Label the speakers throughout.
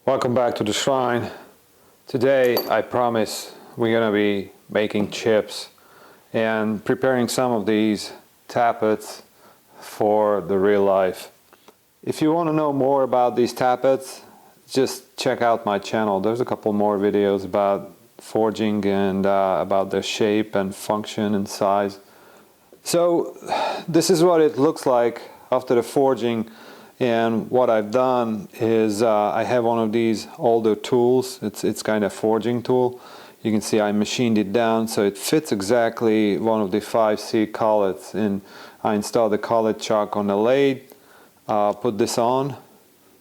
Speaker 1: Welcome back to the shrine. Today I promise we're gonna be making chips and preparing some of these tappets for the real life. If you want to know more about these tappets, just check out my channel. There's a couple more videos about forging and about their shape and function and size. So this is what it looks like after the forging. And what I've done is I have one of these older tools. It's kind of forging tool. You can see I machined it down so it fits exactly one of the 5C collets, and I installed the collet chuck on the lathe, put this on.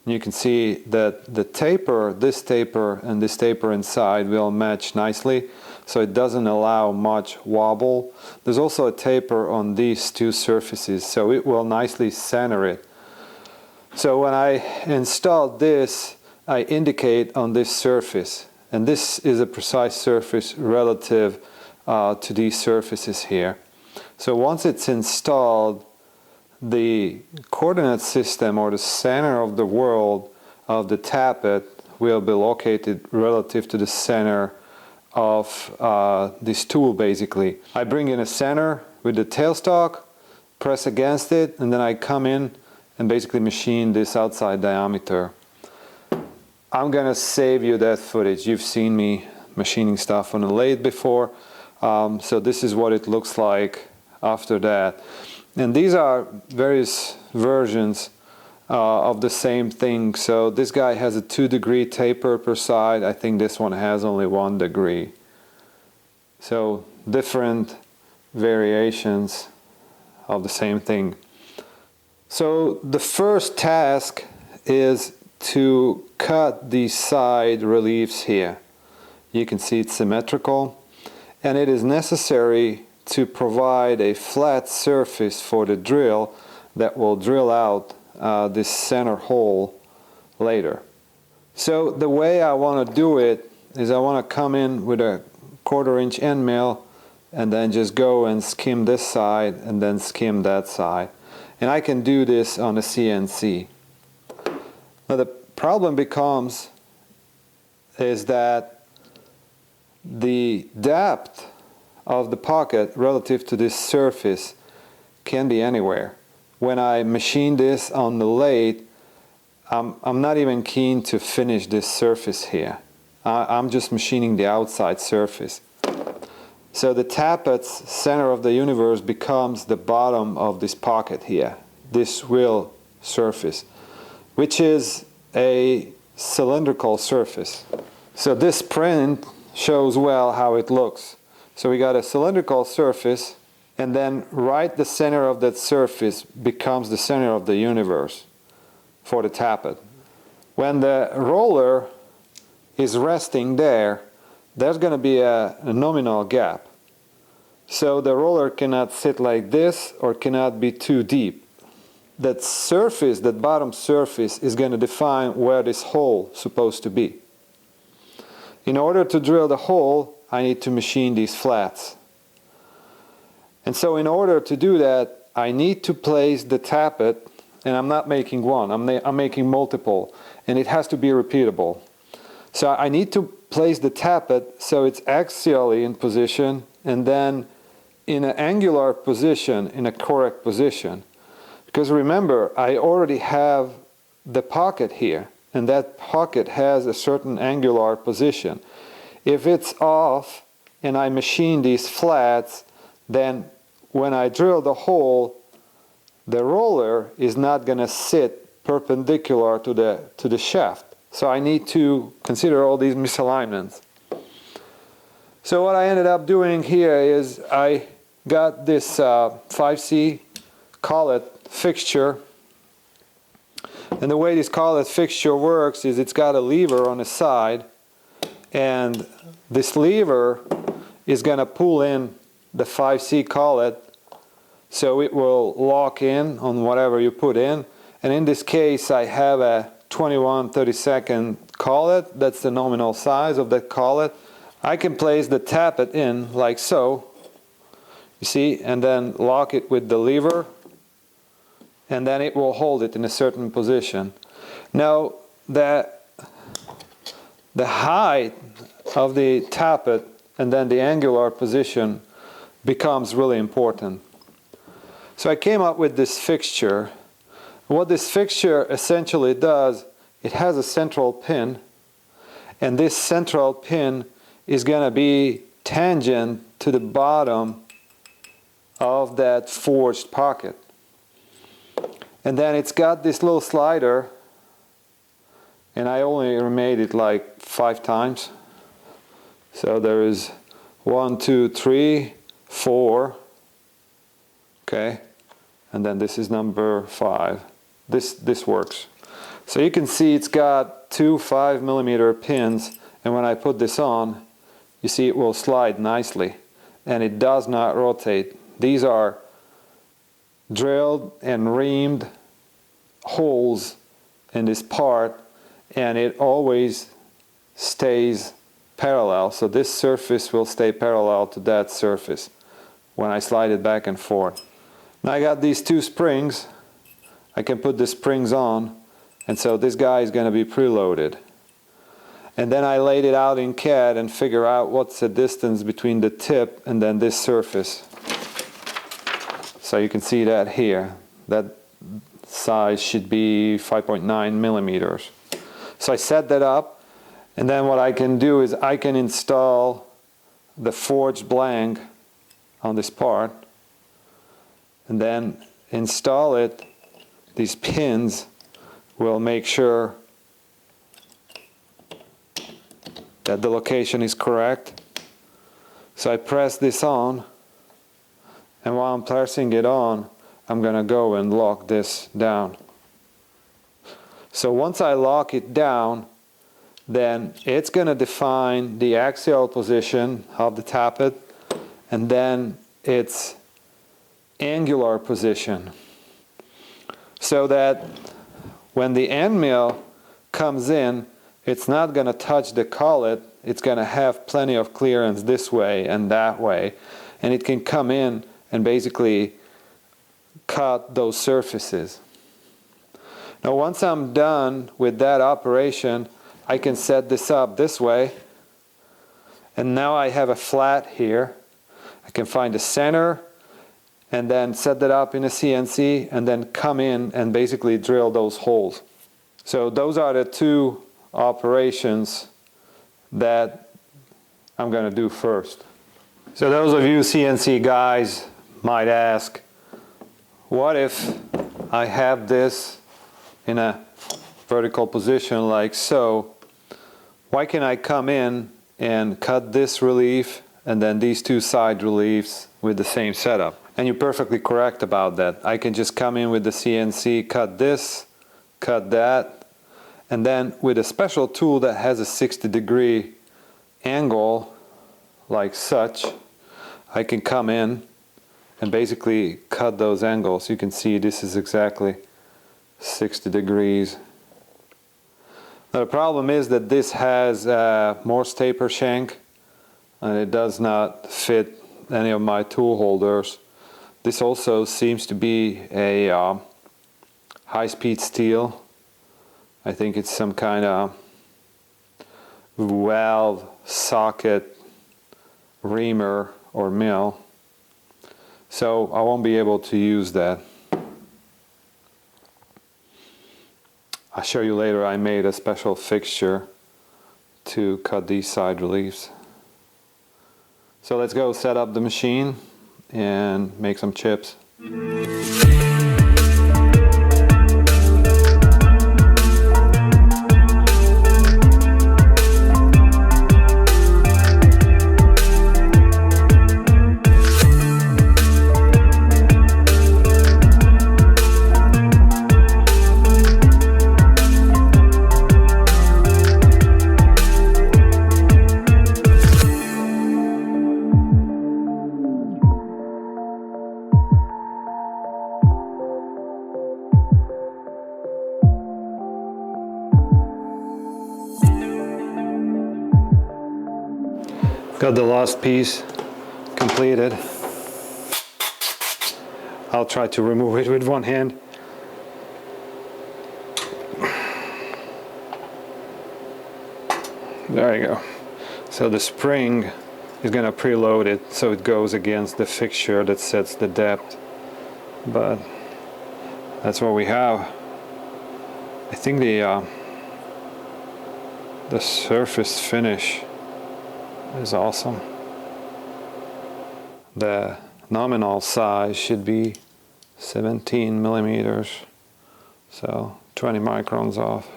Speaker 1: You can see that the taper, this taper and this taper inside will match nicely, so it doesn't allow much wobble. There's also a taper on these two surfaces, so it will nicely center it. So when I installed this, I indicate on this surface, and this is a precise surface relative to these surfaces here. So once it's installed, the coordinate system or the center of the world of the tappet will be located relative to the center of this tool basically. I bring in a center with the tailstock, press against it, and then I come in and basically machine this outside diameter. I'm gonna save you that footage. You've seen me machining stuff on a lathe before, so this is what it looks like after that. And these are various versions of the same thing. So this guy has a 2-degree taper per side. I think this one has only 1 degree. So different variations of the same thing. So the first task is to cut these side reliefs here. You can see it's symmetrical, and it is necessary to provide a flat surface for the drill that will drill out this center hole later. So the way I want to do it is I want to come in with a 1/4 inch end mill and then just go and skim this side and then skim that side. And I can do this on a CNC. Now the problem becomes is that the depth of the pocket relative to this surface can be anywhere. When I machine this on the lathe, I'm not even keen to finish this surface here. I'm just machining the outside surface. So the tappet's center of the universe becomes the bottom of this pocket here, this real surface, which is a cylindrical surface. So this print shows well how it looks. So we got a cylindrical surface, and then right the center of that surface becomes the center of the universe for the tappet. When the roller is resting there, there's going to be a nominal gap. So the roller cannot sit like this or cannot be too deep. That surface, that bottom surface, is going to define where this hole is supposed to be. In order to drill the hole, I need to machine these flats. And so in order to do that, I need to place the tappet, and I'm not making one, I'm making multiple, and it has to be repeatable. So I need to place the tappet so it's axially in position, and then in an angular position, in a correct position. Because remember, I already have the pocket here, and that pocket has a certain angular position. If it's off and I machine these flats, then when I drill the hole, the roller is not going to sit perpendicular to the shaft. So I need to consider all these misalignments. So what I ended up doing here is I got this 5C collet fixture, and the way this collet fixture works is it's got a lever on the side, and this lever is going to pull in the 5C collet so it will lock in on whatever you put in. And in this case I have a 21/32 collet. That's the nominal size of that collet. I can place the tappet in like so, you see, and then lock it with the lever, and then it will hold it in a certain position. Now the the height of the tappet and then the angular position becomes really important. So I came up with this fixture. What this fixture essentially does, it has a central pin, and this central pin is going to be tangent to the bottom of that forged pocket. And then it's got this little slider, and I only remade it like 5 times. So there is 1, 2, 3, 4. Okay, and then this is number 5. This works. So you can see it's got 2 5mm pins, and when I put this on, you see it will slide nicely, and it does not rotate. These are drilled and reamed holes in this part, and it always stays parallel. So this surface will stay parallel to that surface when I slide it back and forth. Now I got these 2 springs. I can put the springs on, and so this guy is going to be preloaded. And then I laid it out in CAD and figure out what's the distance between the tip and then this surface. So you can see that here. That size should be 5.9mm. So I set that up, and then what I can do is I can install the forged blank on this part, and then install it. These pins will make sure that the location is correct. So I press this on, and while I'm pressing it on, I'm going to go and lock this down. So once I lock it down, then it's going to define the axial position of the tappet, and then its angular position, so that when the end mill comes in, it's not going to touch the collet. It's going to have plenty of clearance this way and that way, and it can come in and basically cut those surfaces. Now once I'm done with that operation, I can set this up this way, and now I have a flat here. I can find the center and then set that up in a CNC and then come in and basically drill those holes. So those are the 2 operations that I'm going to do first. So those of you CNC guys might ask, what if I have this in a vertical position like so? Why can I come in and cut this relief and then these 2 side reliefs with the same setup? And you're perfectly correct about that. I can just come in with the CNC, cut this, cut that, and then with a special tool that has a 60-degree angle like such, I can come in and basically cut those angles. You can see this is exactly 60 degrees. Now the problem is that this has a Morse taper shank, and it does not fit any of my tool holders. This also seems to be a high-speed steel. I think it's some kind of valve, socket, reamer, or mill. So I won't be able to use that. I'll show you later. I made a special fixture to cut these side reliefs. So let's go set up the machine and make some chips. Got the last piece completed. I'll try to remove it with one hand. There you go. So the spring is gonna preload it so it goes against the fixture that sets the depth. But that's what we have. I think the surface finish is awesome. The nominal size should be 17 millimeters, so 20 microns off.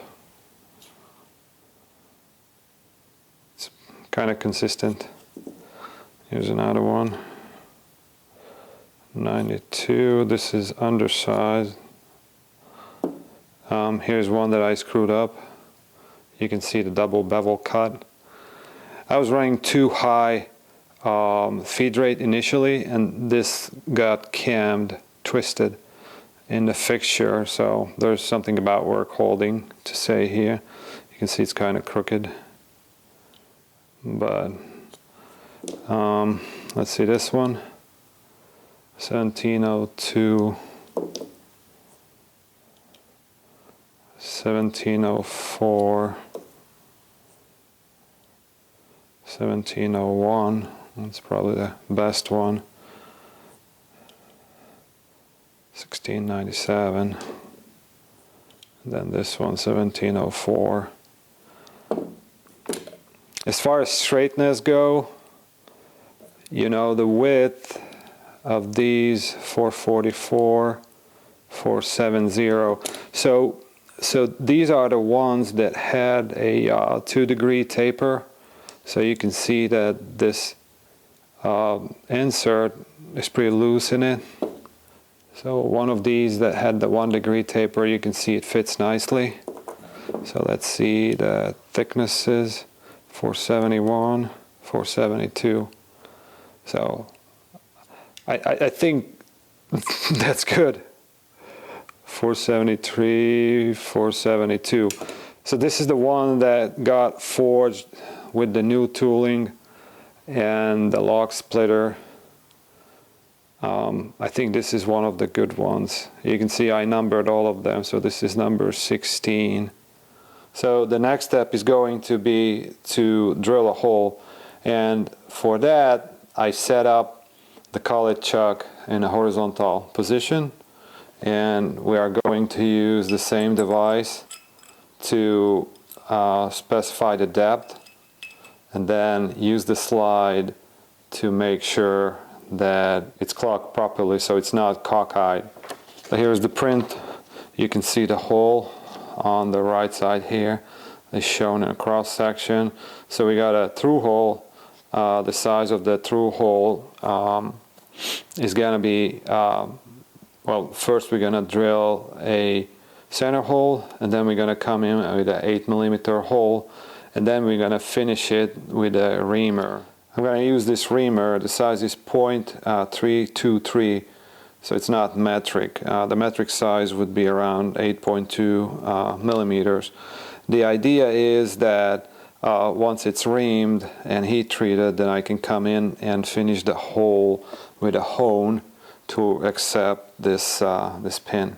Speaker 1: It's kind of consistent. Here's another one. 92. This is undersized. Here's one that I screwed up. You can see the double bevel cut. I was running too high feed rate initially, and this got cammed, twisted in the fixture, so there's something about work holding to say here. You can see it's kind of crooked, but let's see this one. 1702, 1704, 1701, that's probably the best one. 1697, and then this one, 1704. As far as straightness go, you know, the width of these 444, 470. So these are the ones that had a 2-degree taper. So you can see that this insert is pretty loose in it. So one of these that had the 1-degree taper, you can see it fits nicely. So let's see the thicknesses, 471, 472. So I think that's good. 473, 472. So this is the one that got forged with the new tooling and the log splitter. I think this is one of the good ones. You can see I numbered all of them, so this is number 16. So the next step is going to be to drill a hole, and for that I set up the collet chuck in a horizontal position, and we are going to use the same device to specify the depth, and then use the slide to make sure that it's clocked properly so it's not cockeyed. So here's the print. You can see the hole on the right side here is shown in a cross section. So we got a through hole. The size of the through hole is gonna be, well, first we're gonna drill a center hole, and then we're gonna come in with an 8mm hole, and then we're gonna finish it with a reamer. I'm going to use this reamer. The size is .323, so it's not metric. The metric size would be around 8.2 millimeters. The idea is that once it's reamed and heat treated, then I can come in and finish the hole with a hone to accept this this pin.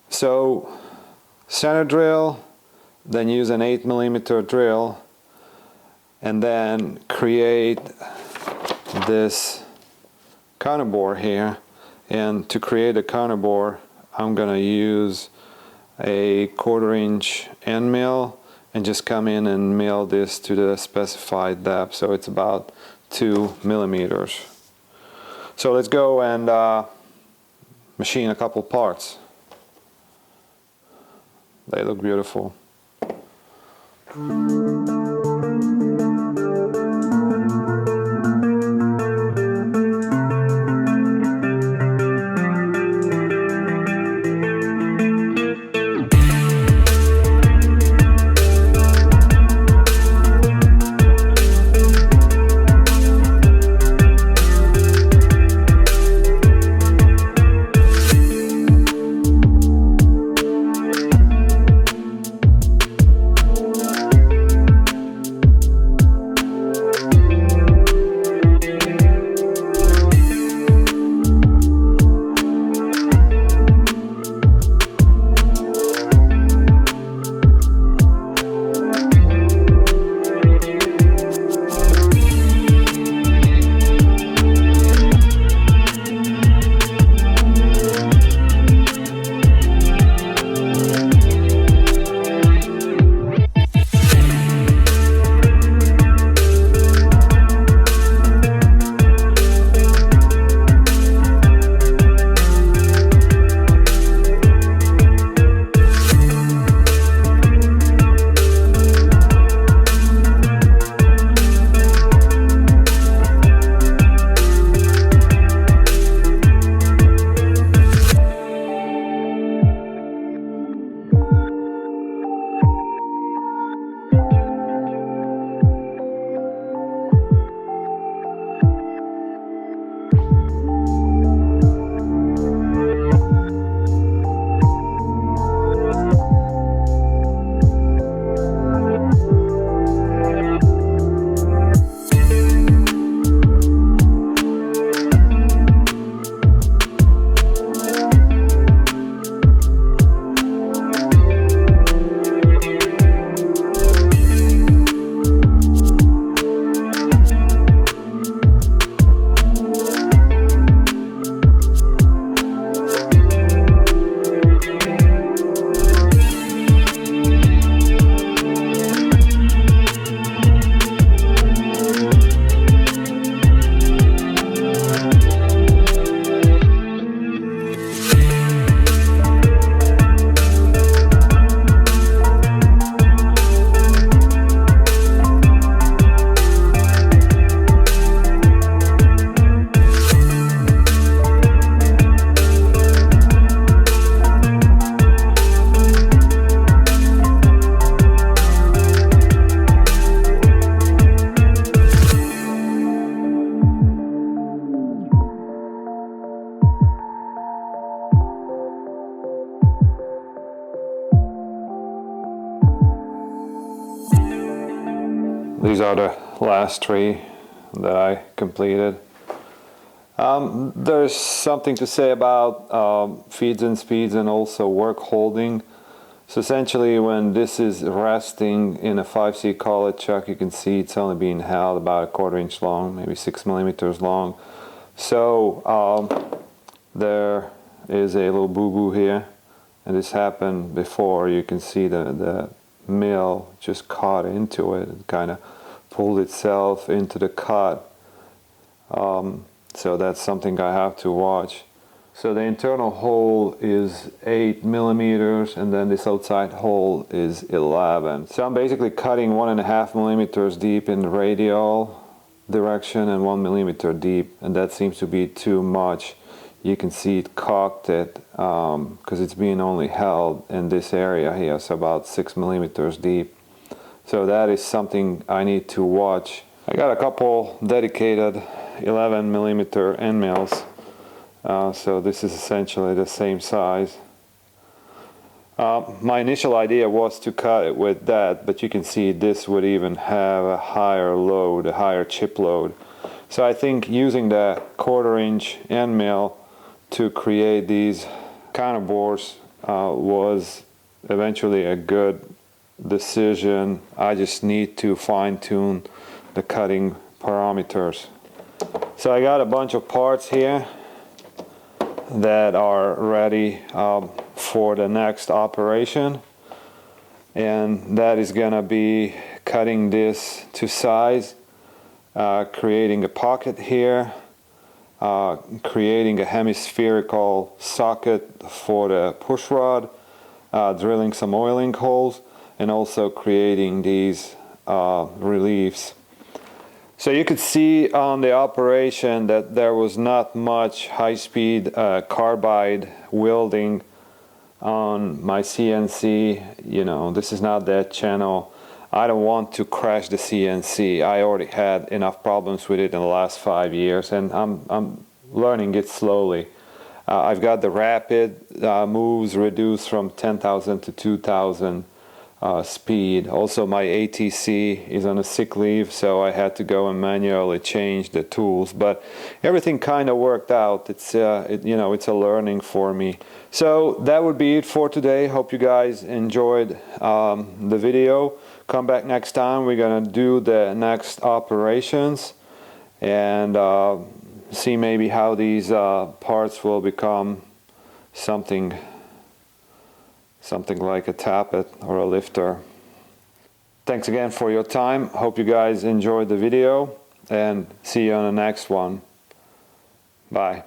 Speaker 1: So center drill, then use an 8mm drill, and then create this counterbore here. And to create a counterbore, I'm going to use a 1/4" end mill and just come in and mill this to the specified depth. So it's about 2 millimeters. So let's go and machine a couple parts. They look beautiful. These are the last 3 that I completed. There's something to say about feeds and speeds and also work holding. So essentially, when this is resting in a 5C collet chuck, you can see it's only being held about 1/4 inch long, maybe 6 millimeters long. So there is a little boo-boo here, and this happened before. You can see the mill just caught into it and kind of pulled itself into the cut. So that's something I have to watch. So the internal hole is 8 millimeters, and then this outside hole is 11. So I'm basically cutting 1.5 millimeters deep in the radial direction and 1 millimeter deep, and that seems to be too much. You can see it cocked it because it's being only held in this area here, so about 6 millimeters deep. So that is something I need to watch. I got a couple dedicated 11 millimeter end mills. So this is essentially the same size. My initial idea was to cut it with that, but you can see this would even have a higher load, a higher chip load. So I think using the 1/4 inch end mill to create these counterbores was eventually a good decision. I just need to fine-tune the cutting parameters. So I got a bunch of parts here that are ready for the next operation, and that is gonna be cutting this to size, creating a pocket here, creating a hemispherical socket for the push rod, drilling some oiling holes, and also creating these reliefs. So you could see on the operation that there was not much high-speed carbide welding on my CNC. You know, this is not that channel. I don't want to crash the CNC. I already had enough problems with it in the last 5 years, and I'm learning it slowly. I've got the rapid moves reduced from 10,000 to 2,000 speed. Also, my ATC is on a sick leave, so I had to go and manually change the tools. But everything kind of worked out. It's you know, it's a learning for me. So that would be it for today. Hope you guys enjoyed the video. Come back next time. We're gonna do the next operations and see maybe how these parts will become something like a tappet or a lifter. Thanks again for your time. Hope you guys enjoyed the video, and see you on the next one. Bye.